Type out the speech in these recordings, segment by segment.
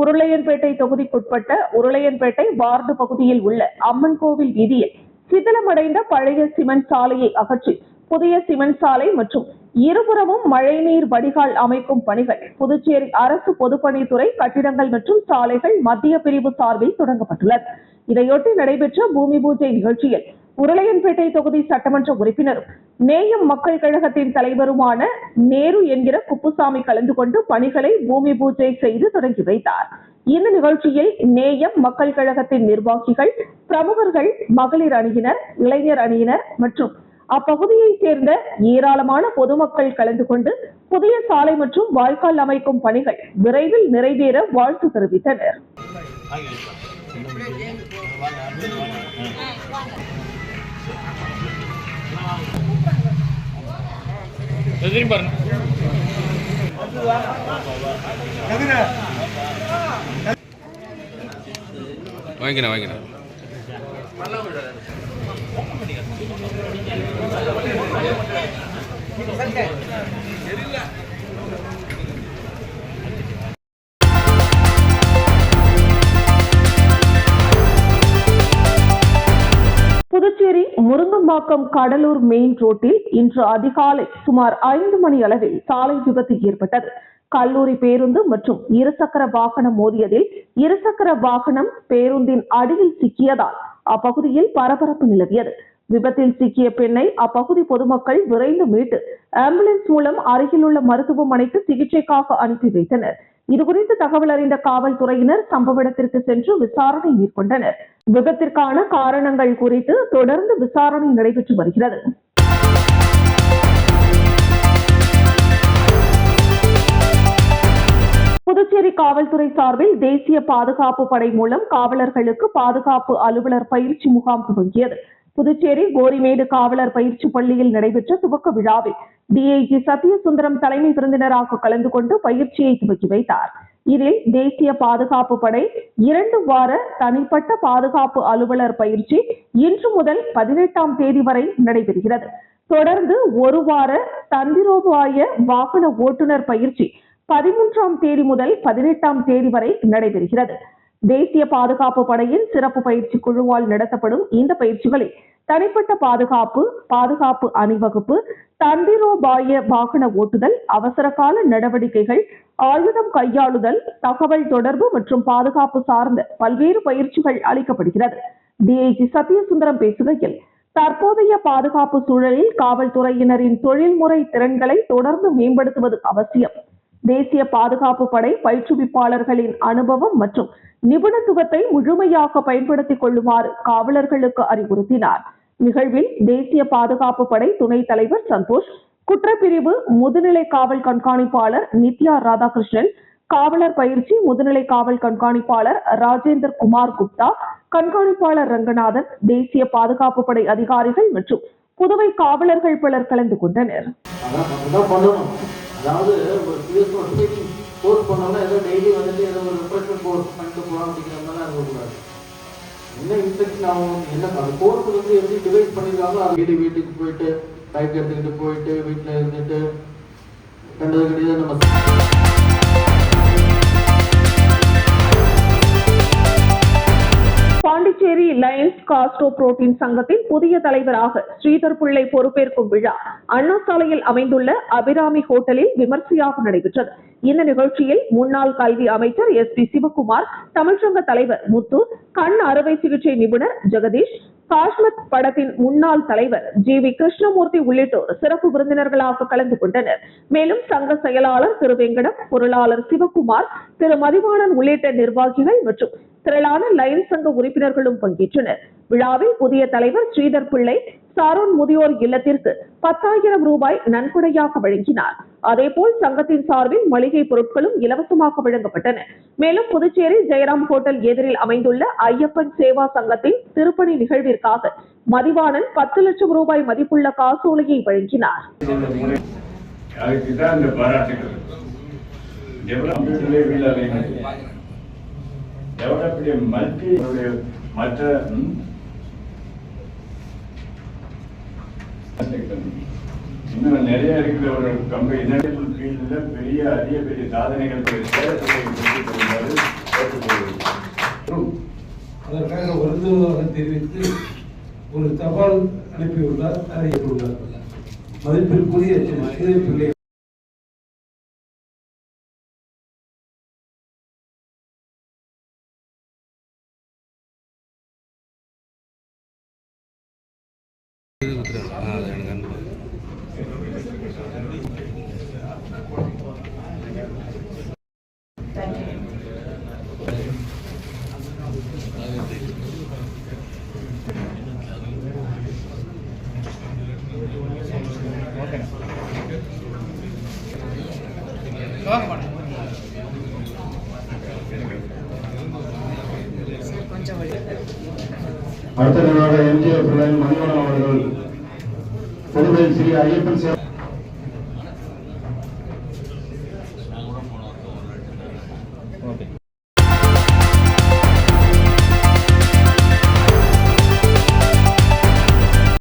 உருளையன்பேட்டை தொகுதிக்குட்பட்ட உருளையன்பேட்டை வார்டு பகுதியில் உள்ள அம்மன் கோவில் வீதியில் சிதிலமடைந்த பழைய சிமெண்ட் சாலையை அகற்றி புதிய சிமெண்ட் சாலை மற்றும் இருபுறமும் மழைநீர் வடிகால் அமைக்கும் பணிகள் புதுச்சேரி அரசு பொதுப்பணித்துறை கட்டிடங்கள் மற்றும் சாலைகள் மத்திய பிரிவு சார்பில் தொடங்கப்பட்டுள்ளது. இதையொட்டி நடைபெற்ற பூமி பூஜை நிகழ்ச்சியில் உருளையன்பேட்டை தொகுதி சட்டமன்ற உறுப்பினரும் நேயம் மக்கள் கழகத்தின் தலைவருமான நேரு என்கிற குப்புசாமி கலந்து கொண்டு பணிகளை பூமி பூஜை செய்து தொடங்கி வைத்தார். இந்த நிகழ்ச்சியில் நேயம் மக்கள் கழகத்தின் நிர்வாகிகள், பிரமுகர்கள், மகளிர் அணியினர், இளைஞர் அணியினர் மற்றும் அப்பகுதியைச் சேர்ந்த ஏராளமான பொதுமக்கள் கலந்து கொண்டு புதிய சாலை மற்றும் வாய்க்கால் அமைக்கும் பணிகள் விரைவில் நிறைவேற வாழ்த்து தெரிவித்தனர். வாங்கிக்கிறேன். புதுச்சேரி முருங்கம்பாக்கம் கடலூர் மெயின் ரோட்டில் இன்று அதிகாலை சுமார் 5 மணி அளவில் சாலை விபத்து ஏற்பட்டது. கல்லூரி பேருந்து மற்றும் இருசக்கர வாகனம் மோதியதில் இருசக்கர வாகனம் பேருந்தின் அடியில் சிக்கியதால் அப்பகுதியில் பரபரப்பு நிலவியது. விபத்தில் சிக்கிய பெண்ணை அப்பகுதி பொதுமக்கள் விரைந்து மீட்டு ஆம்புலன்ஸ் மூலம் அருகில் உள்ள மருத்துவமனைக்கு சிகிச்சைக்காக அனுப்பி வைத்தனர். இதுகுறித்து தகவல் அறிந்த காவல்துறையினர் சம்பவ இடத்திற்கு சென்று விசாரணை மேற்கொண்டனர். விபத்திற்கான காரணங்கள் குறித்து தொடர்ந்து விசாரணை நடைபெற்று வருகிறது. புதுச்சேரி காவல்துறை சார்பில் தேசிய பாதுகாப்பு படை மூலம் காவலர்களுக்கு பாதுகாப்பு அலுவலர் பயிற்சி முகாம் துவங்கியது. புதுச்சேரி கோரிமேடு காவலர் பயிற்சி பள்ளியில் நடைபெற்ற துவக்க விழாவில் டிஐஜி சத்யசுந்தரம் தலைமை விருந்தினராக கலந்து கொண்டு பயிற்சியை துவக்கி வைத்தார். இதில் தேசிய பாதுகாப்பு படை 2 வார தனிப்பட்ட பாதுகாப்பு அலுவலர் பயிற்சி இன்று முதல் 18ஆம் தேதி வரை நடைபெறுகிறது. தொடர்ந்து 1 வார தந்திரோபாய வாகன ஓட்டுநர் பயிற்சி 13ஆம் தேதி முதல் 18ஆம் தேதி வரை நடைபெறுகிறது. தேசிய பாதுகாப்பு படையின் சிறப்பு பயிற்சி குழுவால் நடத்தப்படும் இந்த பயிற்சிகளில் தனிப்பட்ட பாதுகாப்பு அணிவகுப்பு, தந்திரோபாய வாகன ஓட்டுதல், அவசர கால நடவடிக்கைகள், ஆயுதம் கையாளுதல், தகவல் தொடர்பு மற்றும் பாதுகாப்பு சார்ந்த பல்வேறு பயிற்சிகள் அளிக்கப்படுகிறது. டிஐஜி சத்யசுந்தரம் பேசுகையில், தற்போதைய பாதுகாப்பு சூழலில் காவல்துறையினரின் தொழில்முறை திறன்களை தொடர்ந்து மேம்படுத்துவது அவசியம். தேசிய பாதுகாப்பு படை பயிற்றுவிப்பாளர்களின் அனுபவம் மற்றும் நிபுணத்துவத்தை முழுமையாக பயன்படுத்திக் கொள்ளுமாறு காவலர்களுக்கு அறிவுறுத்தினார். நிகழ்வில் தேசிய பாதுகாப்பு படை துணைத் தலைவர் சந்தோஷ், குற்றப்பிரிவு முதுநிலை காவல் கண்காணிப்பாளர் நித்யா ராதாகிருஷ்ணன், காவலர் பயிற்சி முதுநிலை காவல் கண்காணிப்பாளர் ராஜேந்தர் குமார் குப்தா, கண்காணிப்பாளர் ரங்கநாதன், தேசிய பாதுகாப்பு படை அதிகாரிகள் மற்றும் புதுவை காவலர்கள் பலர் கலந்து கொண்டனர். அதாவது ஒரு பிஎஸ் கோர்ஸ் பண்ணோம்னா ஏதோ டெய்லி வந்துட்டு ஏதோ ஒரு ரிஃப்ரெஷ்மெண்ட் கோர்ஸ் பண்ணிட்டு போகலாம் அப்படிங்கிற மாதிரிலாம் இருக்கக்கூடாது. என்ன இன்ஃபெக்ஷன் ஆகும், என்ன அந்த கோர்ஸ் வந்து எப்படி டிவைட் பண்ணிருக்காங்களோ அது வீட்டுக்கு போயிட்டு பைக் எடுத்துக்கிட்டு போயிட்டு வீட்டில் இருந்துட்டு கண்டது கிடையாது. நம்ம பாண்டிச்சேரி லயன்ஸ் காஸ்ட்ரோ புரோட்டீன் சங்கத்தின் புதிய தலைவராக ஸ்ரீதர் பிள்ளை பொறுப்பேற்கும் விழா அண்ணா சாலையில் அமைந்துள்ள அபிராமி ஹோட்டலில் விமர்சையாக நடைபெற்றது. இந்த நிகழ்ச்சியில் முன்னாள் கல்வி அமைச்சர் SP சிவகுமார், தமிழ்ச்சங்க தலைவர் முத்து, கண் அறுவை சிகிச்சை நிபுணர் ஜெகதீஷ், காஷ்மத் படத்தின் முன்னாள் தலைவர் GV கிருஷ்ணமூர்த்தி உள்ளிட்டோர் சிறப்பு விருந்தினர்களாக கலந்து கொண்டனர். மேலும் சங்க செயலாளர் திரு வெங்கடம், பொருளாளர் சிவகுமார், திரு மதிவாணன் உள்ளிட்ட நிர்வாகிகள் மற்றும் திரளான லயன்ஸ் சங்க உறுப்பினர்களும் பங்கேற்றனர். விழாவில் புதிய தலைவர் ஸ்ரீதர் பிள்ளை சாரோன் முதியோர் இல்லத்திற்கு 10,000 ரூபாய் நன்கொடையாக வழங்கினார். அதேபோல் சங்கத்தின் சார்பில் மளிகை பொருட்களும் இலவசமாக வழங்கப்பட்டன. மேலும் புதுச்சேரி ஜெயராம் ஹோட்டல் எதிரில் அமைந்துள்ள ஐயப்பன் சேவா சங்கத்தின் திருப்பணி நிகழ்விற்காக மதிவாணன் 10 லட்சம் ரூபாய் மதிப்புள்ள காசோலையை வழங்கினார். இன்னும் நிறைய இருக்கிற ஒரு கம்பெனி பெரிய அதிக பெரிய சாதனைகள் அதற்காக வருந்துவதாக தெரிவித்து ஒரு தபால் அனுப்பியுள்ளார். அறிவித்துள்ளார். மதிப்பிற்குரிய சிறிய பிள்ளை அடுத்த நிர்வாக எம்ஜிஆர் பிள்ளை மணிவண்ணன் அவர்கள் புதுவை ஸ்ரீ ஐயப்பன் சேவை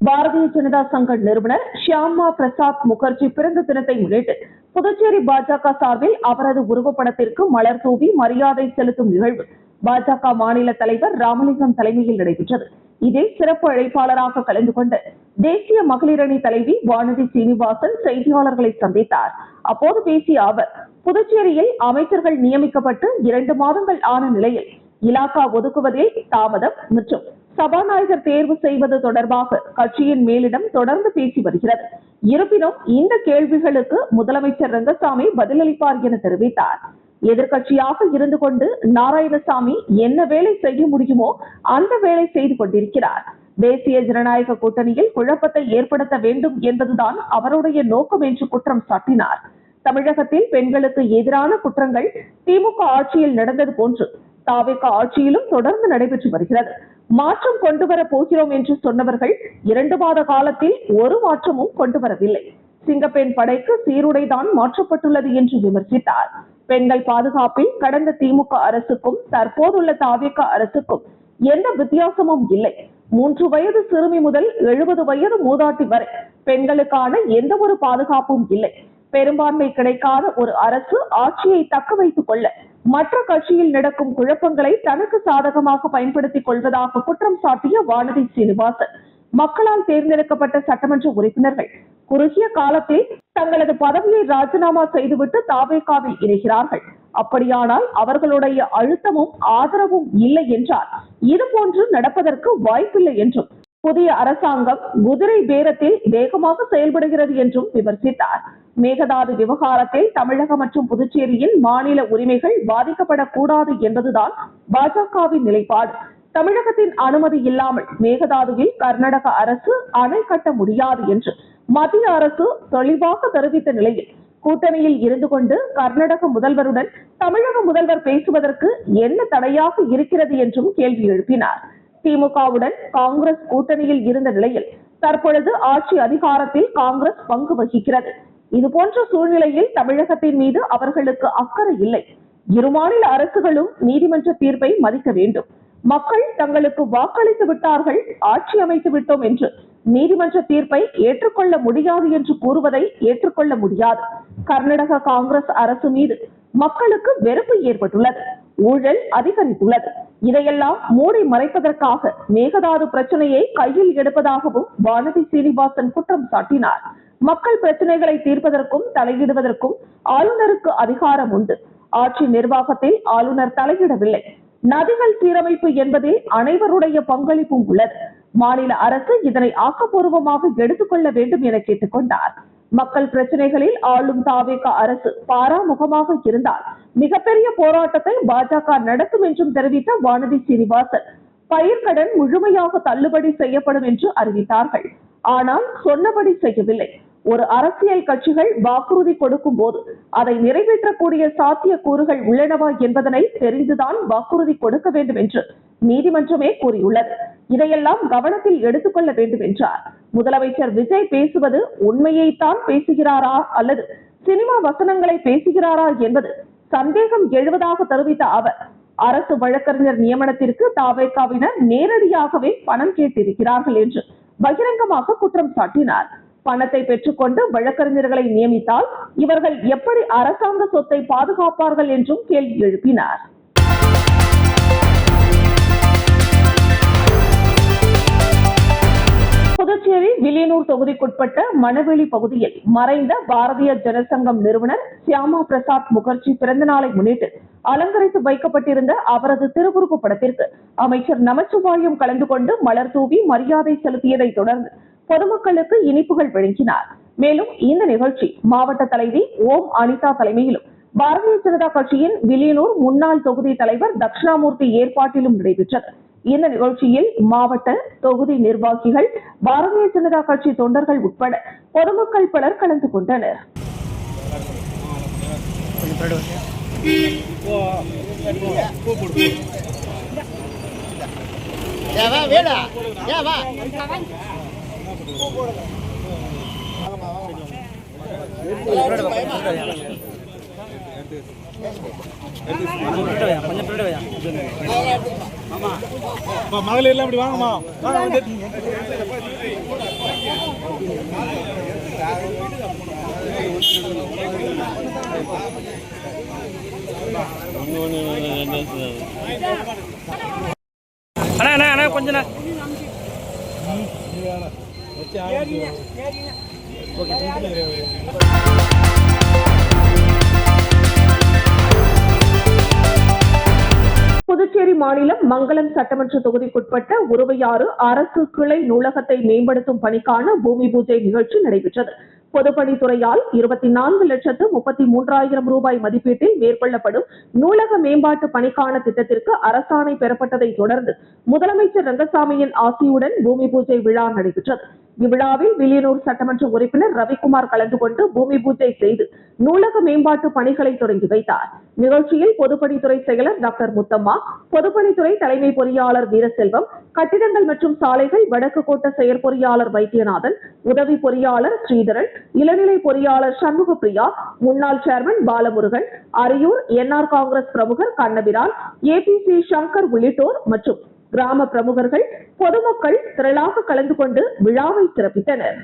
பாரதிய ஜனதா சங்க நிறுவனர் ஷியாமா பிரசாத் முகர்ஜி பிறந்த தினத்தை முன்னிட்டு புதுச்சேரி பாஜக சார்பில் அவரது உருவப்படத்திற்கு மலர் தூவி மரியாதை செலுத்தும் நிகழ்வு பாஜக மாநில தலைவர் ராமலிங்கம் தலைமையில் நடைபெற்றது. இதில் சிறப்பு அழைப்பாளராக கலந்து கொண்ட தேசிய மகளிரணி தலைவி வானதி சீனிவாசன் செய்தியாளர்களை சந்தித்தார். அப்போது பேசிய அவர், புதுச்சேரியில் அமைச்சர்கள் நியமிக்கப்பட்டு 2 மாதங்கள் ஆன நிலையில் இலாக்கா ஒதுக்குவதில் தாமதம் மற்றும் சபாநாயகர் தேர்வு செய்வது தொடர்பாக கட்சியின் மேலிடம் தொடர்ந்து பேசி வருகிறது. இருப்பினும் இந்த கேள்விகளுக்கு முதலமைச்சர் ரங்கசாமி பதிலளிப்பார் என தெரிவித்தார். எதிர்கட்சியாக இருந்து கொண்டு நாராயணசாமி என்ன வேலை செய்ய முடியுமோ அந்த வேலை செய்து கொண்டிருக்கிறார். தேசிய ஜனநாயக கூட்டணியில் குழப்பத்தை ஏற்படுத்த வேண்டும் என்பதுதான் அவருடைய நோக்கம் என்று குற்றம் சாட்டினார். தமிழகத்தில் பெண்களுக்கு எதிரான குற்றங்கள் திமுக ஆட்சியில் நடந்தது போன்று தாவேக ஆட்சியிலும் தொடர்ந்து நடைபெற்று வருகிறது. மாற்றம் கொண்டு வர போகிறோம் என்று சொன்னவர்கள் 2 மாத காலத்தில் ஒரு மாற்றமும் கொண்டு வரவில்லை. சிங்கப்பெண் படைக்கு சீருடைதான் மாற்றப்பட்டுள்ளது என்று விமர்சித்தார். பெண்கள் பாதுகாப்பில் கடந்த திமுக அரசுக்கும் தற்போதுள்ள தாவேக அரசுக்கும் எந்த வித்தியாசமும் இல்லை. 3 வயது சிறுமி முதல் 70 வயது மூதாட்டி வரை பெண்களுக்கான எந்த ஒரு பாதுகாப்பும் இல்லை. பெரும்பான்மை கிடைக்காத ஒரு அரசு ஆட்சியை தக்க வைத்துக் கொள்ள மற்ற கட்சியில் நடக்கும் குழப்பங்களை தனக்கு சாதகமாக பயன்படுத்திக் கொள்வதாக குற்றம் சாட்டிய வானதி சீனிவாசன், மக்களால் தேர்ந்தெடுக்கப்பட்ட சட்டமன்ற உறுப்பினர்கள் குறுகிய காலத்தில் தங்களது பதவியை ராஜினாமா செய்துவிட்டு தாவேகாவில் இணைகிறார்கள். அப்படியானால் அவர்களுடைய அழுத்தமும் ஆதரவும் இல்லை என்றால் இதுபோன்று நடப்பதற்கு வாய்ப்பில்லை என்றும், புதிய அரசாங்கம் குதிரை பேரத்தில் வேகமாக செயல்படுகிறது என்றும் விமர்சித்தார். மேகதாது விவகாரத்தில் தமிழகம் மற்றும் புதுச்சேரியின் மாநில உரிமைகள் பாதிக்கப்படக்கூடாது என்பதுதான் பாஜகவின் நிலைப்பாடு. தமிழகத்தின் அனுமதி இல்லாமல் மேகதாதுவில் கர்நாடக அரசு அணை கட்ட முடியாது என்று மத்திய அரசு தெளிவாக தெரிவித்த நிலையில் கூட்டணியில் இருந்து கொண்டு கர்நாடக முதல்வருடன் தமிழக முதல்வர் பேசுவதற்கு என்ன தடையாக இருக்கிறது என்றும் கேள்வி எழுப்பினார். திமுகவுடன் காங்கிரஸ் கூட்டணியில் இருந்த நிலையில் தற்பொழுது ஆட்சி அதிகாரத்தில் காங்கிரஸ் பங்கு வகிக்கிறது. இதுபோன்ற சூழ்நிலையில் தமிழகத்தின் மீது அவர்களுக்கு அக்கறை இல்லை. இரு மாநில அரசுகளும் நீதிமன்ற தீர்ப்பை மதிக்க வேண்டும். மக்கள் தங்களுக்கு வாக்களித்து விட்டார்கள், ஆட்சி அமைத்து விட்டோம் என்று நீதிமன்ற தீர்ப்பை ஏற்றுக்கொள்ள முடியாது என்று கூறுவதை ஏற்றுக்கொள்ள முடியாது. கர்நாடக காங்கிரஸ் அரசு மீது மக்களுக்கு வெறுப்பு ஏற்பட்டுள்ளது, ஊழல் அதிகரித்துள்ளது. இதையெல்லாம் மூடி மறைப்பதற்காக மேகதாது பிரச்சனையை கையில் எடுப்பதாகவும் வானதி சீனிவாசன் குற்றம் சாட்டினார். மக்கள் பிரச்சனைகளை தீர்ப்பதற்கும் தலையிடுவதற்கும் ஆளுநருக்கு அதிகாரம் உண்டு. ஆட்சி நிர்வாகத்தில் ஆளுநர் தலையிடவில்லை. நதிகள் சீரமைப்பு என்பதில் அனைவருடைய பங்களிப்பும் உள்ளது. மாநில அரசு இதனை ஆக்கப்பூர்வமாக எடுத்துக்கொள்ள வேண்டும் என கேட்டுக்கொண்டார். மக்கள் பிரச்சனைகளில் ஆளும் தாவேக அரசு பாராமுகமாக இருந்தால் மிகப்பெரிய போராட்டத்தை பாஜக நடத்தும் என்றும் தெரிவித்த வானதி சீனிவாசன், பயிர்க்கடன் முழுமையாக தள்ளுபடி செய்யப்படும் என்று அறிவித்தார்கள். ஆனால் சொன்னபடி செய்யவில்லை. ஒரு அரசியல் கட்சிகள் வாக்குறுதி கொடுக்கும் போது அதை நிறைவேற்றக்கூடிய சாத்திய கூறுகள் உள்ளனவா என்பதனை தெரிந்துதான் வாக்குறுதி கொடுக்க வேண்டும் என்று நீதிமன்றமே கூறியுள்ளது. இதையெல்லாம் கவனத்தில் எடுத்துக்கொள்ள வேண்டும் என்றார். முதலமைச்சர் விஜய் பேசுவது உண்மையைத்தான் பேசுகிறாரா அல்லது சினிமா வசனங்களை பேசுகிறாரா என்பது சந்தேகம் எழுவதாக தெரிவித்த அவர், அரசு வழக்கறிஞர் நியமனத்திற்கு தாவேகாவினர் நேரடியாகவே பணம் கேட்டிருக்கிறார்கள் என்று பகிரங்கமாக குற்றம் சாட்டினார். பணத்தை பெற்றுக்கொண்டு வழக்கறிஞர்களை நியமித்தால் இவர்கள் எப்படி அரசாங்க சொத்தை பாதுகாப்பார்கள் என்றும் கேள்வி எழுப்பினார். புதுச்சேரி வில்லியனூர் தொகுதிக்குட்பட்ட மணவெளி பகுதியில் மறைந்த பாரதிய ஜனசங்கம் நிறுவனர் சியாமா பிரசாத் முகர்ஜி பிறந்த நாளை முன்னிட்டு அலங்கரித்து வைக்கப்பட்டிருந்த அவரது திருவுருவ படத்திற்கு அமைச்சர் நமச்சிவாயம் கலந்து கொண்டு மலர் தூவி மரியாதை செலுத்தியதை தொடர்ந்து பொதுமக்களுக்கு இனிப்புகள் வழங்கினார். மேலும் இந்த நிகழ்ச்சி மாவட்ட தலைவி ஓம் அனிதா தலைமையிலும் பாரதிய ஜனதா கட்சியின் வில்லியனூர் முன்னாள் தொகுதி தலைவர் தட்சிணாமூர்த்தி ஏற்பாட்டிலும் நடைபெற்றது. இந்த நிகழ்ச்சியில் மாவட்ட தொகுதி நிர்வாகிகள், பாரதிய ஜனதா கட்சி தொண்டர்கள் உட்பட பொதுமக்கள் பலர் கலந்து கொண்டனர். மகளிர் எல்லாம் இப்படி வாங்கம்மா. அண்ணா அண்ணா கொஞ்ச நேரம் புதுச்சேரி மாநிலம் மங்களம் சட்டமன்ற தொகுதிக்குட்பட்ட உருவையாறு அரசு கிளை நூலகத்தை மேம்படுத்தும் பணிக்கான பூமி பூஜை நிகழ்ச்சி நடைபெற்றது. பொதுப்பணித்துறையால் 24,33,000 ரூபாய் மதிப்பீட்டில் மேற்கொள்ளப்படும் நூலக மேம்பாட்டு பணிக்கான திட்டத்திற்கு அரசாணை பெறப்பட்டதை தொடர்ந்து முதலமைச்சர் ரங்கசாமியின் ஆசியுடன் பூமி பூஜை விழா நடைபெற்றது. இவ்விழாவில் வில்லியனூர் சட்டமன்ற உறுப்பினர் ரவிக்குமார் கலந்து கொண்டு பூமி பூஜை செய்து நூலக மேம்பாட்டு பணிகளை தொடங்கி வைத்தார். நிகழ்ச்சியில் பொதுப்பணித்துறை செயலர் டாக்டர் முத்தம்மா, பொதுப்பணித்துறை தலைமை பொறியாளர் வீரசெல்வம், கட்டிடங்கள் மற்றும் சாலைகள் வடக்கு கோட்ட செயற்பொறியாளர் வைத்தியநாதன், உதவி பொறியாளர் ஸ்ரீதரன், இளநிலை பொறியாளர் சண்முகப்பிரியா, முன்னாள் சேர்மன் பாலமுருகன், அரியூர் என்ஆர் காங்கிரஸ் பிரமுகர் கண்ணபிரான், ஏபிசி சங்கர் உள்ளிட்டோர் மற்றும் கிராம பிரமுகர்கள், பொதுமக்கள் திரளாக கலந்து கொண்டு விழாவை சிறப்பித்தனர்.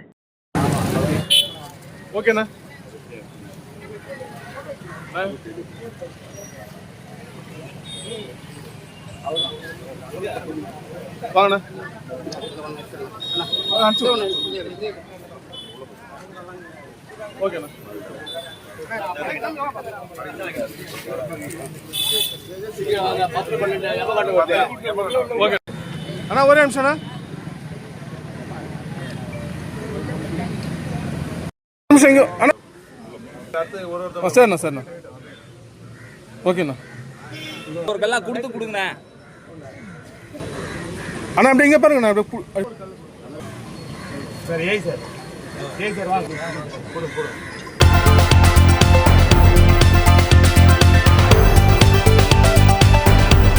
அண்ணா ஒரே நிமிஷம் சரிண்ணா சரிண்ணா ஓகேண்ணா கொடுங்கண்ணா. அண்ணா அப்படி இங்க பாருங்கண்ணா. சரி சார் வாங்க.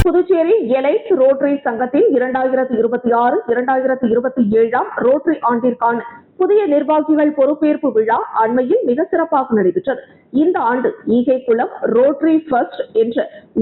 புதுச்சேரி எலைட் ரோட்டரி சங்கத்தின் 2026-2027 ரோட்டரி ஆண்டிற்கான புதிய நிர்வாகிகள் பொறுப்பேற்பு விழா அண்மையில் மிக சிறப்பாக நடைபெற்றது. இந்த ஆண்டு ஈகை குளம் ரோட்டரி ஃபர்ஸ்ட் என்ற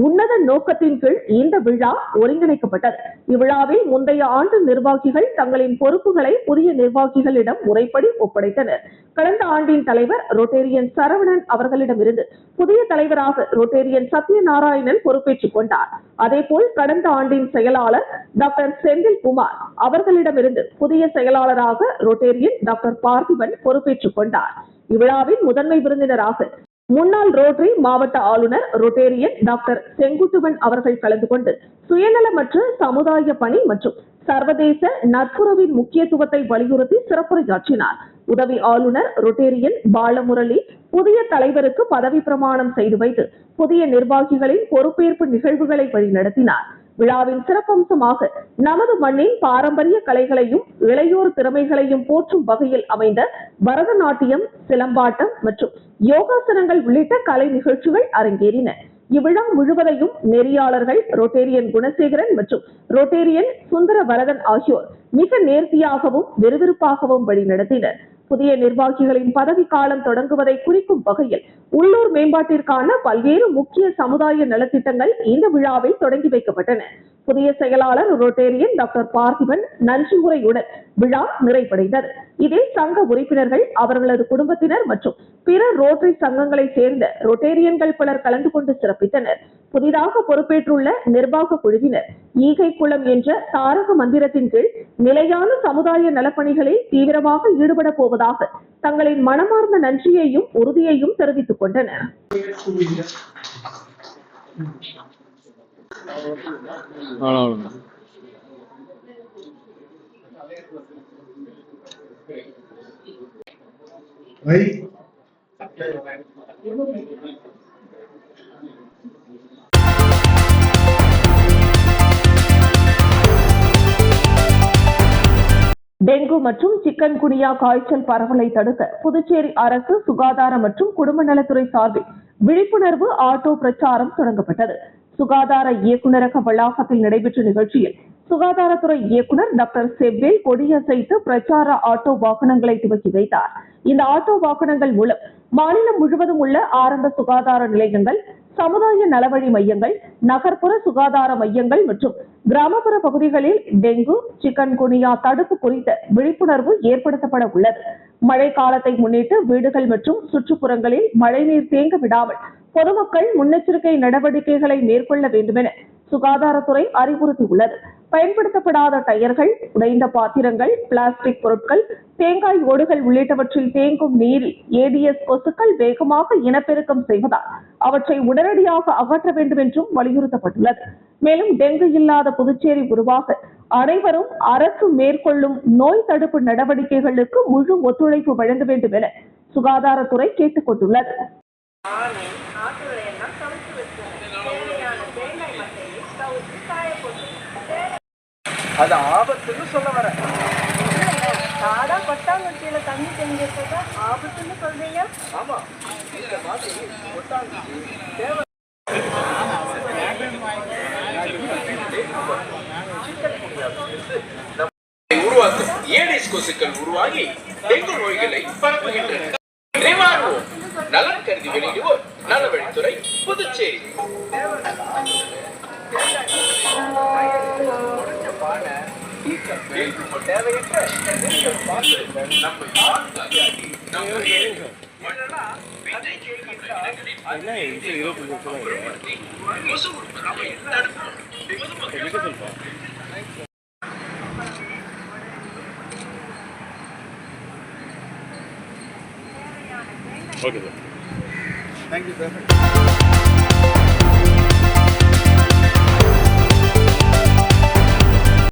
உன்னத நோக்கத்தின் கீழ் இந்த விழா ஒருங்கிணைக்கப்பட்டது. இவ்விழாவில் முந்தைய ஆண்டு நிர்வாகிகள் தங்களின் பொறுப்புகளை புதிய நிர்வாகிகளிடம் முறைப்படி ஒப்படைத்தனர். கடந்த ஆண்டின் தலைவர் ரோட்டேரியன் சரவணன் அவர்களிடமிருந்து புதிய தலைவராக ரோட்டேரியன் சத்யநாராயணன் பொறுப்பேற்றுக் கொண்டார். அதேபோல் கடந்த ஆண்டின் செயலாளர் டாக்டர் செந்தில்குமார் அவர்களிடமிருந்து புதிய செயலாளராக ரோட்டேரியன் டாக்டர் பார்த்திபன் பொறுப்பேற்றுக் கொண்டார். இவ்விழாவின் முதன்மை விருந்தினராக முன்னாள் ரோட்டரி மாவட்ட ஆளுநர் ரோட்டேரியன் டாக்டர் செங்குட்டுவன் அவர்கள் கலந்து கொண்டு சுயநலமற்ற சமுதாய பணி மற்றும் சர்வதேச நட்புறவின் முக்கியத்துவத்தை வலியுறுத்தி சிறப்புரையாற்றினார். உதவி ஆளுநர் ரோட்டேரியன் பாலமுரளி புதிய தலைவருக்கு பதவி பிரமாணம் செய்து வைத்து புதிய நிர்வாகிகளின் பொறுப்பேற்பு நிகழ்வுகளை வழிநடத்தினார். விழாவின் சிறப்பம்சமாக நமது மண்ணின் பாரம்பரிய கலைகளையும் இளையோர் திறமைகளையும் போற்றும் வகையில் அமைந்த பரதநாட்டியம், சிலம்பாட்டம் மற்றும் யோகாசனங்கள் உள்ளிட்ட கலை நிகழ்ச்சிகள் அரங்கேறின. இவ்விழா முழுவதையும் நெறியாளர்கள் ரோட்டேரியன் குணசேகரன் மற்றும் ரோட்டேரியன் சுந்தர வரதன் ஆகியோர் மிக நேர்த்தியாகவும் விறுவிறுப்பாகவும் வழிநடத்தினர். புதிய நிர்வாகிகளின் பதவி காலம் தொடங்குவதை குறிக்கும் வகையில் உள்ளூர் மேம்பாட்டிற்கான பல்வேறு முக்கிய சமுதாய நலத்திட்டங்கள் இந்த விழாவில் தொடங்கி வைக்கப்பட்டன. புதிய செயலாளர் ரோட்டேரியன் டாக்டர் பார்த்திபன் நன்றி உரையுடன் விழா நிறைவடைந்தது. இதில் சங்க உறுப்பினர்கள், அவர்களது குடும்பத்தினர் மற்றும் பிற ரோட்டரி சங்கங்களை சேர்ந்த ரோட்டேரியன்கள் பலர் கலந்து கொண்டு சிறப்பித்தனர். புதிதாக பொறுப்பேற்றுள்ள நிர்வாக குழுவினர் ஈகை குளம் என்ற தாரக மந்திரத்தின் கீழ் நிலையான சமுதாய நலப்பணிகளில் தீவிரமாக ஈடுபட போவதாக தங்களின் மனமார்ந்த நன்றியையும் உறுதியையும் தெரிவித்துக் கொண்டனர். டெங்கு மற்றும் சிக்கன் குனியா காய்ச்சல் பரவலை தடுக்க புதுச்சேரி அரசு சுகாதார மற்றும் குடும்ப நலத்துறை சார்பில் விழிப்புணர்வு ஆட்டோ பிரச்சாரம் தொடங்கப்பட்டது. சுகாதார இயக்குநரக வளாகத்தில் நடைபெற்ற நிகழ்ச்சியில் சுகாதாரத்துறை இயக்குநர் டாக்டர் செவ்வேல் கொடியசைத்து பிரச்சார ஆட்டோ வாகனங்களை துவக்கி வைத்தார். இந்த ஆட்டோ வாகனங்கள் மூலம் மாநிலம் முழுவதும் உள்ள ஆரம்ப சுகாதார நிலையங்கள், சமுதாய நலவழி மையங்கள், நகர்ப்புற சுகாதார மையங்கள் மற்றும் கிராமப்புற பகுதிகளில் டெங்கு, சிக்கன் குனியா தடுப்பு குறித்த விழிப்புணர்வு ஏற்படுத்தப்பட உள்ளது. மழை காலத்தை முன்னிட்டு வீடுகள் மற்றும் சுற்றுப்புறங்களில் மழைநீர் தேங்க விடாமல் பொதுமக்கள் முன்னெச்சரிக்கை நடவடிக்கைகளை மேற்கொள்ள வேண்டும் என சுகாதாரத்துறை அறிவுறுத்தியுள்ளது. பயன்படுத்தப்படாத டயர்கள், உடைந்த பாத்திரங்கள், பிளாஸ்டிக் பொருட்கள், தேங்காய் ஓடுகள் உள்ளிட்டவற்றில் தேங்கும் நீரில் ஏடிஎஸ் கொசுக்கள் வேகமாக இனப்பெருக்கம் செய்வதால் அவற்றை உடனடியாக அகற்ற வேண்டும் என்றும் வலியுறுத்தப்பட்டுள்ளது. மேலும் டெங்கு இல்லாத புதுச்சேரி உருவாக அனைவரும் அரசு மேற்கொள்ளும் நோய் தடுப்பு நடவடிக்கைகளுக்கு முழு ஒத்துழைப்பு வழங்க வேண்டும் என சுகாதாரத்துறை கேட்டுக் கொண்டுள்ளது. அது ஆபத்துன்னு சொல்ல வர சாதா கொட்டாங்குச்சியில தண்ணி தெரிஞ்சிருக்கா ஆபத்துன்னு சொல்றீங்க? ஆமா, இந்த மாதிரி கொட்டாங்குச்சி தேவை. உருவாக்கும் ஏடிஸ் கொசுக்கள் உருவாகி டெங்கு நோய்களை பரப்புகின்றன. நலன் கருதி வெளியிடுவோர் நலவழித்துறை, Puducherry. Okay, sir. Thank you, sir.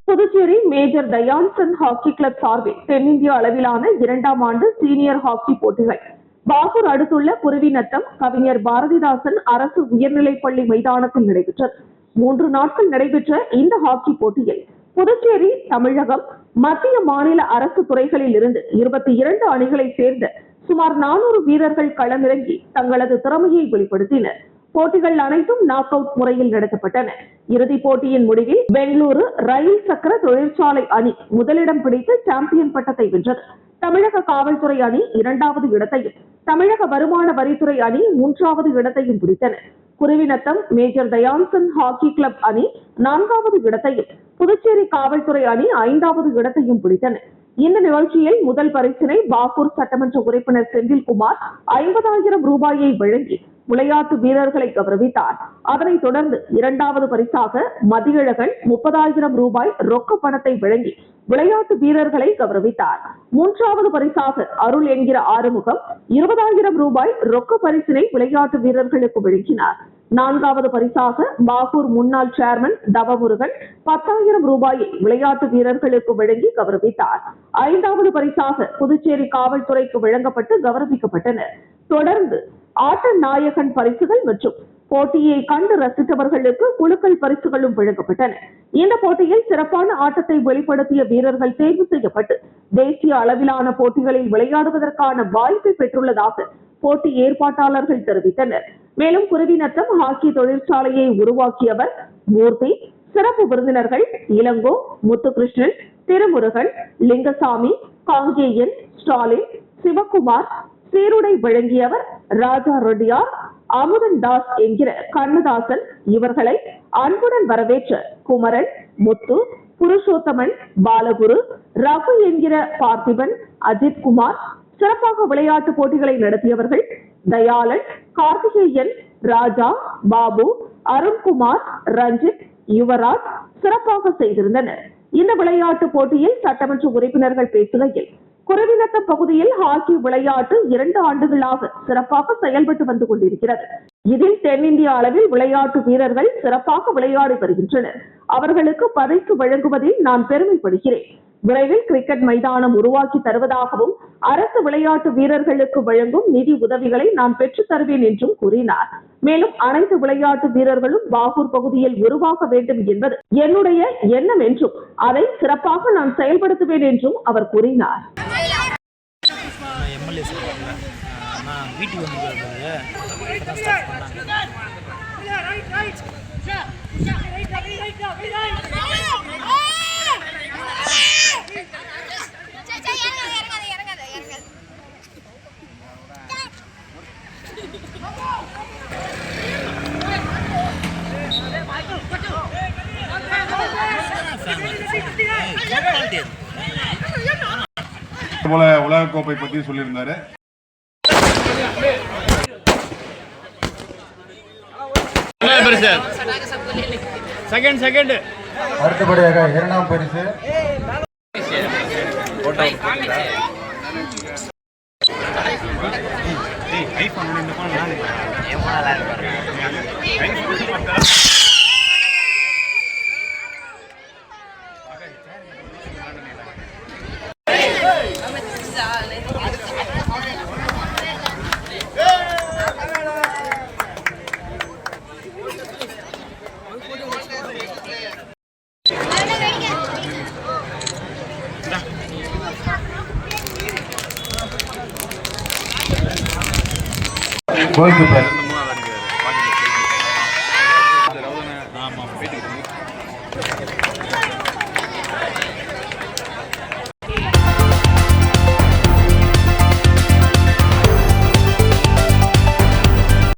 Puducherry major Dhyan Chand hockey club சார்பில் தென்னிந்திய அளவிலான 2ஆம் ஆண்டு சீனியர் ஹாக்கி போட்டிகள் பாகூர் அடுத்துள்ள குருவிநத்தம் கவிஞர் பாரதிதாசன் அரசு உயர்நிலைப்பள்ளி மைதானத்தில் நடைபெற்றது. 3 நாட்கள் நடைபெற்ற இந்த ஹாக்கி போட்டியில் புதுச்சேரி, தமிழகம், மத்திய மாநில அரசு துறைகளில் இருந்து 22 அணிகளை சேர்ந்த சுமார் 400 வீரர்கள் களமிறங்கி தங்களது திறமையை வெளிப்படுத்தினர். போட்டிகள் அனைத்தும் நாக் அவுட் முறையில் நடத்தப்பட்டன. இறுதிப் போட்டியின் முடிவில் பெங்களூரு ரயில் சக்கர தொழிற்சாலை அணி முதலிடம் பிடித்து சாம்பியன் பட்டத்தை வென்றது. தமிழக காவல்துறை அணி 2வது இடத்தையும், தமிழக வருமான வரித்துறை அணி 3வது இடத்தையும் பிடித்தன. Kuruvinatham major Dhyan Chand hockey club அணி 4வது இடத்தையும், புதுச்சேரி காவல்துறை அணி 5வது இடத்தையும் பிடித்தன. இந்த நிகழ்ச்சியில் முதல் பரிசினை பாகூர் சட்டமன்ற உறுப்பினர் செந்தில்குமார் 50,000 ரூபாயை வழங்கி விளையாட்டு வீரர்களை கௌரவித்தார். அதனைத் தொடர்ந்து 2வது பரிசாக மதியழகன் 30,000 ரூபாய் ரொக்க பணத்தை வழங்கி விளையாட்டு வீரர்களை கௌரவித்தார். 3வது பரிசாக அருள் என்கிற ஆறுமுகம் 20,000 ரூபாய் ரொக்க பரிசினை விளையாட்டு வீரர்களுக்கு வழங்கினார். 4வது பரிசாக பாகூர் முன்னாள் சேர்மன் தவமுருகன் 10,000 ரூபாயை விளையாட்டு வீரர்களுக்கு வழங்கி கௌரவித்தார். 5வது பரிசாக புதுச்சேரி காவல்துறைக்கு வழங்கப்பட்டு கௌரவிக்கப்பட்டனர். தொடர்ந்து ஆட்ட நாயகன் பரிசுகள் மற்றும் போட்டியை கண்டு ரசித்தவர்களுக்கு குழுக்கள் பரிசுகளும் வழங்கப்பட்டன. இந்த போட்டியில் சிறப்பான ஆட்டத்தை வெளிப்படுத்திய வீரர்கள் தேர்வு செய்யப்பட்டு தேசிய அளவிலான போட்டிகளில் விளையாடுவதற்கான வாய்ப்பை பெற்றுள்ளதாக போட்டி ஏற்பாட்டாளர்கள் தெரிவித்தனர். மேலும் குருவிநத்தம் ஹாக்கி தொழிற்சாலையை உருவாக்கியவர் மூர்த்தி, சிறப்பு விருந்தினர்கள் இளங்கோ, முத்துகிருஷ்ணன், திருமுருகன், லிங்கசாமி, காங்கேயன், ஸ்டாலின், சிவகுமார், சீருடை வழங்கியவர் ராஜா ரெட்டியார், அமுதன் தாஸ் என்கிற கண்ணதாசன் இவர்களை அன்புடன் வரவேற்ற குமரன், முத்து, புருஷோத்தமன், பாலகுரு, ரகு என்கிற பார்த்திபன், அஜித்குமார், சிறப்பாக விளையாட்டு போட்டிகளை நடத்தியவர்கள் தயாளன், கார்த்திகேயன், ராஜா, பாபு, அருண்குமார், ரஞ்சித், யுவராஜ் சிறப்பாக செய்திருந்தனர். இந்த விளையாட்டு போட்டியில் சட்டமன்ற உறுப்பினர்கள் பேசுகையில், குருவிநத்தம் பகுதியில் ஹாக்கி விளையாட்டு 2 ஆண்டுகளாக சிறப்பாக செயல்பட்டு வந்து கொண்டிருக்கிறது. இதில் தென்னிந்திய அளவில் விளையாட்டு வீரர்கள் சிறப்பாக விளையாடி வருகின்றனர். அவர்களுக்கு பரிசு வழங்குவதில் நான் பெருமைப்படுகிறேன். விரைவில் கிரிக்கெட் மைதானம் உருவாக்கி தருவதாகவும் அரசு விளையாட்டு வீரர்களுக்கு வழங்கும் நிதி உதவிகளை நான் பெற்றுத் தருவேன் என்றும் கூறினார். மேலும் அனைத்து விளையாட்டு வீரர்களும் பாகூர் பகுதியில் உருவாக வேண்டும் என்பது என்னுடைய எண்ணம் என்றும் அதை சிறப்பாக நான் செயல்படுத்துவேன் என்றும் அவர் கூறினார். போல உலகக்கோப்பை பத்தி சொல்லியிருந்தாரு. அடுத்தபடியாக 2ஆம் பரிசு கோல்கீப்பர்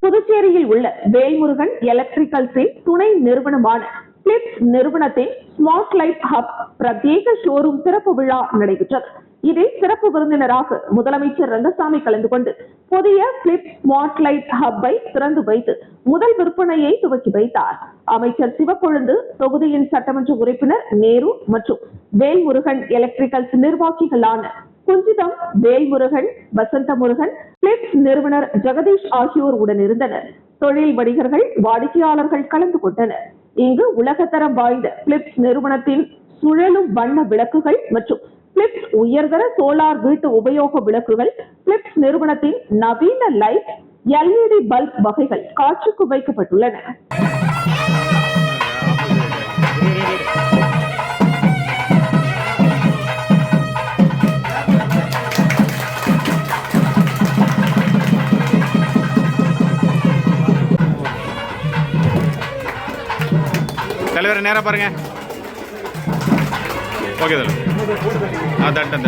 புதுச்சேரியில் உள்ள வேல்முருகன் எலக்ட்ரிக்கல்ஸின் துணை நிறுவனமான பிலிப்ஸ் நிறுவனத்தின் ஸ்மார்ட் லைட் ஹப் பிரத்யேக ஷோரூம் திறப்பு விழா நடைபெற்றது. இதில் சிறப்பு விருந்தினராக முதலமைச்சர் ரங்கசாமி கலந்து கொண்டு புதிய பிலிப்ஸ் ஸ்மார்ட் லைட் ஹப்பை திறந்து வைத்து முதல் விற்பனையை துவக்கி வைத்தார். அமைச்சர் சிவக்கொழுந்து, தொகுதியின் சட்டமன்ற உறுப்பினர் நேரு மற்றும் வேல்முருகன் எலக்ட்ரிக்கல்ஸ் நிர்வாகிகளான குஞ்சிதம், வேல்முருகன், வசந்தமுருகன், பிலிப்ஸ் நிறுவனர் ஜெகதீஷ் ஆகியோர் உடனிருந்தனர். தொழில் வணிகர்கள், வாடிக்கையாளர்கள் கலந்து கொண்டனர். இங்கு உலகத்தரம் வாய்ந்த பிலிப்ஸ் நிறுவனத்தின் சுழலும் வண்ண விளக்குகள் மற்றும் பிலிப்ஸ் உயர்தர சோலார் வீட்டு உபயோக விளக்குகள், பிலிப்ஸ் நிறுவனத்தின் நவீன லைட், LED பல்ப் வகைகள் காட்சிக்கு வைக்கப்பட்டுள்ளன. தலைவர் நேரா பாருங்க. ஓகே தலைவர். தட்டன்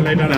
லைட்டான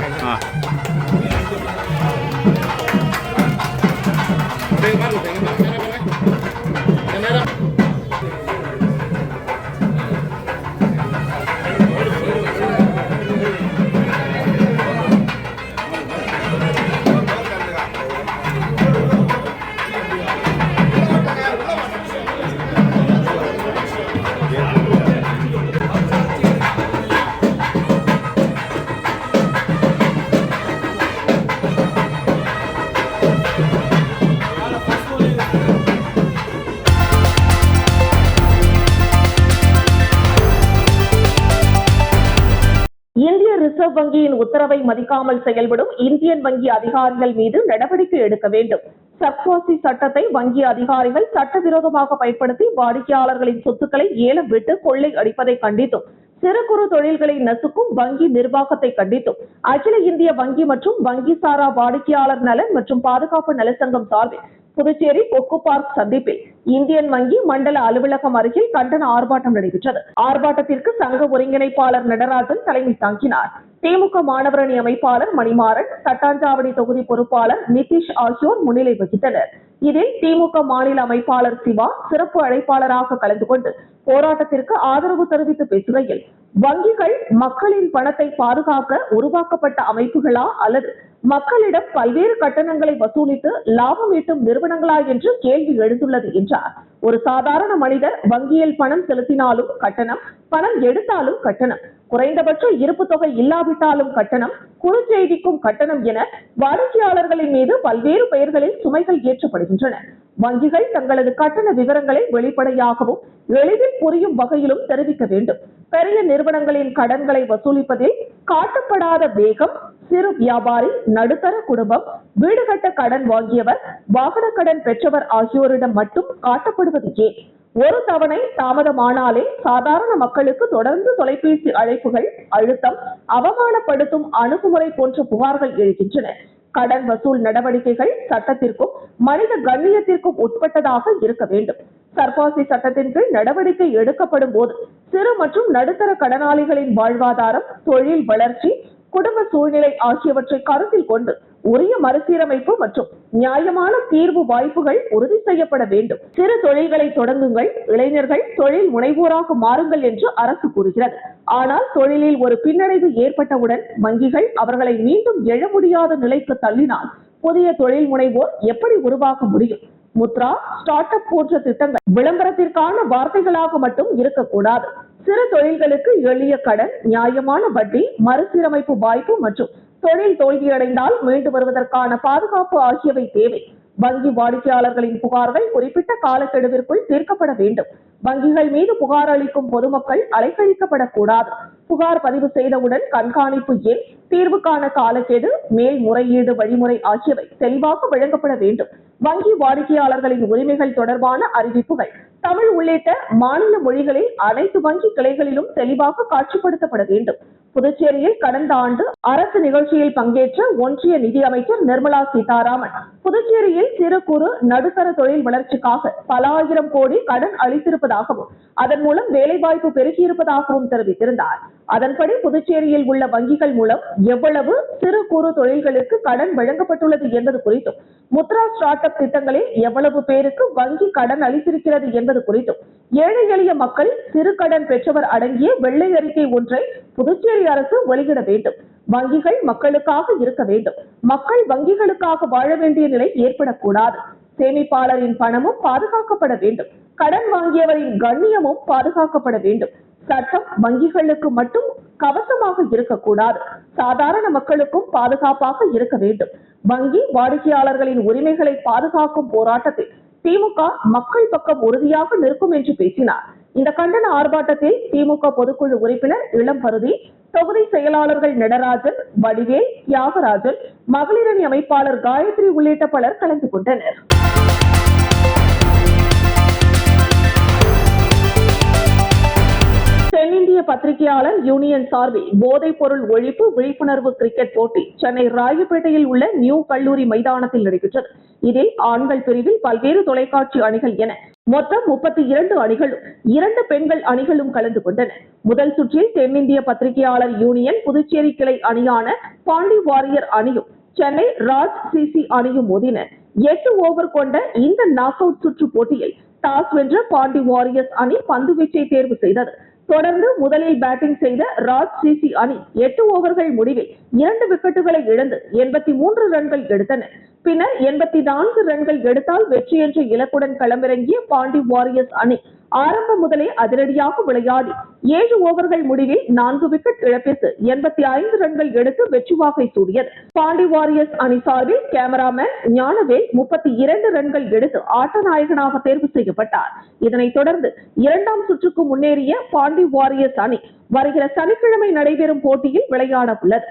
ரிசர்வ் வங்கியின் உத்தரவை மதிக்காமல் செயல்படும் இந்தியன் வங்கி அதிகாரிகள் மீது நடவடிக்கை எடுக்க வேண்டும். சப்காசி சட்டத்தை வங்கி அதிகாரிகள் சட்டவிரோதமாக பயன்படுத்தி வாடிக்கையாளர்களின் சொத்துக்களை ஏலம் விட்டு கொள்ளை அடிப்பதை கண்டித்தும், சிறு குறு தொழில்களை நசுக்கும் வங்கி நிர்வாகத்தை கண்டித்தும் அகில இந்திய வங்கி மற்றும் வங்கி சாரா வாடிக்கையாளர் நலன் மற்றும் பாதுகாப்பு நலச்சங்கம் சார்பில் புதுச்சேரி கொக்கு பார்க் சந்திப்பில் இந்தியன் வங்கி மண்டல அலுவலகம் அருகில் கண்டன ஆர்ப்பாட்டம் நடைபெற்றது. ஆர்ப்பாட்டத்திற்கு சங்க ஒருங்கிணைப்பாளர் நடராஜன் தலைமை தாங்கினார். திமுக மாணவரணி அமைப்பாளர் மணிமாறன், தட்டாஞ்சாவடி தொகுதி பொறுப்பாளர் நிதிஷ் ஆகியோர் முன்னிலை வகித்தனர். இதில் திமுக மாநில அமைப்பாளர் சிவா சிறப்பு அழைப்பாளராக கலந்து கொண்டு போராட்டத்திற்கு ஆதரவு தெரிவித்து பேசுகையில், வங்கிகள் மக்களின் பணத்தை பாதுகாக்க உருவாக்கப்பட்ட அமைப்புகளா அல்லது மக்களிடம் பல்வேறு கட்டணங்களை வசூலித்து லாபம் ஈட்டும் நிறுவனங்களா என்று கேள்வி எழுந்துள்ளது என்றார். ஒரு சாதாரண மனிதர் வங்கியில் பணம் செலுத்தினாலும் கட்டணம், பணம் எடுத்தாலும் கட்டணம், குறைந்தபட்ச இருப்பு தொகை இல்லாவிட்டாலும் கட்டணம், குறுஞ்செய்திக்கும் கட்டணம் என வாடிக்கையாளர்களின் மீது பல்வேறு பெயர்களில் சுமைகள் ஏற்றப்படுகின்றன. வங்கிகள் தங்களது கட்டண விவரங்களை வெளிப்படையாகவும் எளிதில் புரியும் வகையிலும் தெரிவிக்க வேண்டும். பெரிய நிறுவனங்களின் கடன்களை வசூலிப்பதில் காட்டப்படாத வேகம் சிறு வியாபாரி, நடுத்தர குடும்பம், வீடு கட்ட கடன் வாங்கியவர், வாகன கடன் பெற்றவர் ஆகியோரிடம் மட்டும் காட்டப்படுவது ஏன்? ஒரு தவணை தாமதமானாலே சாதாரண மக்களுக்கு தொடர்ந்து தொலைபேசி அழைப்புகள், அழுத்தம், அவமானப்படுத்தும் அணுகுமுறை போன்ற புகார்கள் எழுகின்றன. கடன் வசூல் நடவடிக்கைகள் சட்டத்திற்கும் மனித கண்ணியத்திற்கும் உட்பட்டதாக இருக்க வேண்டும். சர்பாசி சட்டத்தின் கீழ் நடவடிக்கை எடுக்கப்படும் போது சிறு மற்றும் நடுத்தர கடனாளிகளின் வாழ்வாதாரம், தொழில் வளர்ச்சி, குடும்ப சூழ்நிலை ஆகியவற்றை கருத்தில் கொண்டு உரிய மறுசீரமைப்பு மற்றும் நியாயமான தீர்வு வாய்ப்புகள் உறுதி செய்யப்பட வேண்டும். சிறு தொழில்களை தொடங்குங்கள், இளைஞர்கள் தொழில் முனைவோராக மாறுங்கள் என்று அரசு கூறுகிறது. ஆனால் தொழிலில் ஒரு பின்னடைவு ஏற்பட்டவுடன் வங்கிகள் அவர்களை மீண்டும் எழ முடியாத நிலைக்கு தள்ளினால் புதிய தொழில் முனைவோர் எப்படி உருவாக்க முடியும்? முத்ரா, ஸ்டார்ட் அப் போன்ற திட்டங்கள் விளம்பரத்திற்கான வார்த்தைகளாக மட்டும் இருக்கக்கூடாது. சிறு தொழில்களுக்கு எளிய கடன், நியாயமான வட்டி, மறுசீரமைப்பு வாய்ப்பு மற்றும் தொழில் தோல்வியடைந்தால் மீண்டு வருவதற்கான பாதுகாப்பு ஆகியவை தேவை. வங்கி வாடிக்கையாளர்களின் புகார்கள் குறிப்பிட்ட காலக்கெடுவிற்குள் தீர்க்கப்பட வேண்டும். வங்கிகள் மீது புகார் அளிக்கும் பொதுமக்கள் அலைக்கழிக்கப்படக்கூடாது. புகார் பதிவு செய்தவுடன் கண்காணிப்பு எண், தீர்வுக்கான காலக்கெடு, மேல்முறையீடு வழிமுறை ஆகியவை தெளிவாக வழங்கப்பட வேண்டும். வங்கி வாடிக்கையாளர்களின் உரிமைகள் தொடர்பான அறிவிப்புகள் தமிழ் உள்ளிட்ட மாநில மொழிகளில் அனைத்து வங்கி கிளைகளிலும் தெளிவாக காட்சிப்படுத்தப்பட வேண்டும். புதுச்சேரியில் கடந்த ஆண்டு அரசு நிகழ்ச்சியில் பங்கேற்ற ஒன்றிய நிதி அமைச்சர் நிர்மலா சீதாராமன் புதுச்சேரியில் சிறு குறு நடுத்தர தொழில் வளர்ச்சிக்காக பல ஆயிரம் கோடி கடன் அளித்திருப்பதாகவும் அதன் மூலம் வேலைவாய்ப்பு பெருகியிருப்பதாகவும் தெரிவித்திருந்தார். அதன்படி புதுச்சேரியில் உள்ள வங்கிகள் மூலம் எவ்வளவு சிறு குறு தொழில்களுக்கு கடன் வழங்கப்பட்டுள்ளது என்பது குறித்தும், முத்ரா ஸ்டார்ட் அப் திட்டங்களில் எவ்வளவு பேருக்கு வங்கி கடன் அளித்திருக்கிறது என்பது குறித்தும் ஏழை எளிய மக்கள் சிறு கடன் பெற்றவர் அடங்கிய வெள்ளை அறிக்கை ஒன்றை புதுச்சேரி அரசு வெளியிட வேண்டும். வங்கிகள் மக்களுக்காக இருக்க வேண்டும். மக்கள் வங்கிகளுக்காக வாழ வேண்டிய நிலை ஏற்படக்கூடாது. சேமிப்பாளரின் பணமும் பாதுகாக்கப்பட வேண்டும். கடன் வாங்கியவரின் கண்ணியமும் பாதுகாக்கப்பட வேண்டும். சட்டம் வங்கிகளுக்கு மட்டும் கவசமாக இருக்கக்கூடாது. சாதாரண மக்களுக்கும் பாதுகாப்பாக இருக்க வேண்டும். வங்கி வாடிக்கையாளர்களின் உரிமைகளை பாதுகாக்கும் போராட்டத்தில் திமுக மக்கள் பக்கம் உறுதியாக நிற்கும் என்று பேசினார். இந்த கண்டன ஆர்ப்பாட்டத்தில் திமுக பொதுக்குழு உறுப்பினர் இளம்பருதி, தொகுதி செயலாளர்கள் நடராஜன், வடிவேல், தியாகராஜன், மகளிரணி அமைப்பாளர் காயத்ரி உள்ளிட்ட பலர் கலந்து கொண்டனர். தென்னிந்திய பத்திரிகையாளர் யூனியன் சார்பில் போதைப் பொருள் ஒழிப்பு விழிப்புணர்வு கிரிக்கெட் போட்டி சென்னை ராயப்பேட்டையில் உள்ள நியூ கல்லூரி மைதானத்தில் நடைபெற்றது. இதில் ஆண்கள் பிரிவில் பல்வேறு தொலைக்காட்சி அணிகள் என மொத்தம் 32 அணிகளும் 2 பெண்கள் அணிகளும் கலந்து கொண்டன. முதல் சுற்றில் தென்னிந்திய பத்திரிகையாளர் யூனியன் புதுச்சேரி கிளை அணியான பாண்டி வாரியர் அணியும் சென்னை ராஜ் சிசி அணியும் மோதின. 8 ஓவர் கொண்ட இந்த நாக் அவுட் சுற்று போட்டியில் டாஸ் வென்ற பாண்டி வாரியர்ஸ் அணி பந்து வீச்சை தேர்வு செய்தது. தொடர்ந்து முதலில் பேட்டிங் செய்த ராஜ் சிசி அணி 8 ஓவர்கள் முடிவில் 2 விக்கெட்டுகளை இழந்து 83 ரன்கள் எடுத்தனர். பின்னர் 84 ரன்கள் எடுத்தால் வெற்றி என்ற இலக்குடன் களமிறங்கிய பாண்டி வாரியர்ஸ் அணி ஆரம்பம் முதலே அதிரடியாக விளையாடி 7 ஓவர்கள் முடிவில் 4 விக்கெட் இழப்பிற்கு 85 ரன்கள் எடுத்து வெற்றி வாகை சூடியது. பாண்டி வாரியர்ஸ் அணி சார்பில் கேமராமேன் ஞானவேல் 32 ரன்கள் எடுத்து ஆட்ட நாயகனாக தேர்வு செய்யப்பட்டார். இதனைத் தொடர்ந்து 2ஆம் சுற்றுக்கு முன்னேறிய பாண்டி வாரியர்ஸ் அணி வருகிற சனிக்கிழமை நடைபெறும் போட்டியில் விளையாட உள்ளது.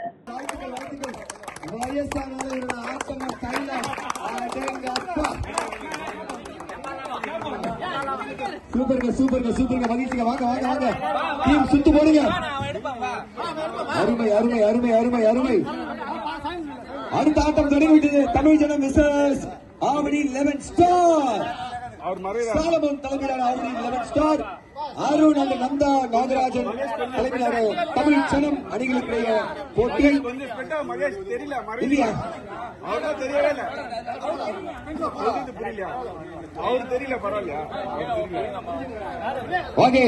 சூப்பர்ங்க மகிழ்ச்சிங்க. வாங்க வாங்க வாங்க டீம் சுத்து போடுங்க. அருமை அருமை அருமை அருமை அருமை. அடுத்த ஆட்டம் தொடங்கிவிட்டது. தமிழ் ஜனம் மிஸ்டர்ஸ் ஆவடி 11 ஸ்டார் சாலமன் தலைமையிலான ஆவடி 11 ஸ்டார் அருண் அந்த நந்தா நாகராஜன் தலைமையிலான தமிழ் ஜனம் அணிகளுடைய போட்டி. இல்லையா அவரு தெரியல, பரவாயில்லையா? ஓகே